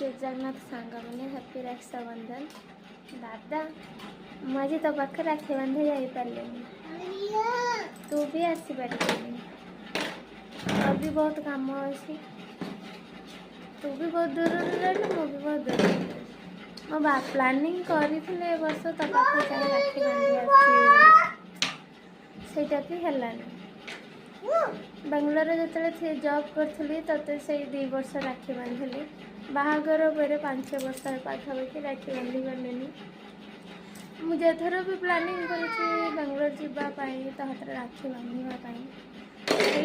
जय जगन्नाथ सांग मैंने हैप्पी रक्षाबंधन दादा मुझे तो पाखे राखी बांधे जापारे तू भी आसपार भी बहुत काम अच्छे तू भी बहुत दूर रही मु भी बहुत दूर मो बा प्लानिंग करी वर्ष तो पाखे जाए राखी बांधी आसटा भी है बेंगलोर जो जॉब करी ते से 2 वर्ष राखी बांधली बाहागर पर 5 वर्ष पाखापाखि राखी बांधि पारे मुझे थर भी प्लानिंग करुँची बेंगलोर जावाई तो हाथ राखी बांधवाई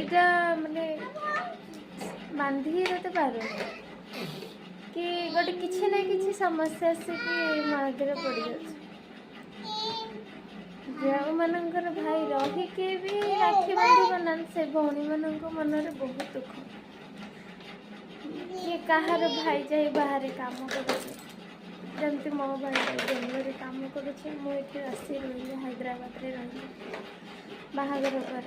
यहाँ माने बांधि तो पार कि गोटे किसी ना कि समस्या से मदर पड़ जाए जो मानकर भाई रहीकि भी राखी बांध ना से भौणी मान मनरे बहुत दुख किए कहार भाई जाए बाहर काम करमती मो भाई बेंगलोर काम करुँचे आसी रही हैदराबाद रे रही बाहागर पर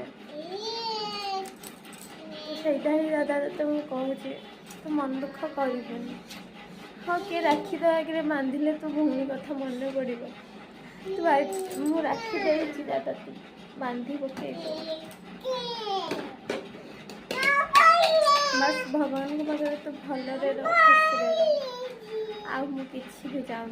सहीटा ही दादा तो मुझे तू मन दुख करनी हाँ किए राखी तो आगे बांधिले तो भौणी कथा मन पड़ तू मु राखी दे दादा तू बांधि पके बस भगवान के पाखे तो भल खुशी आ मुझे भी चाहूँ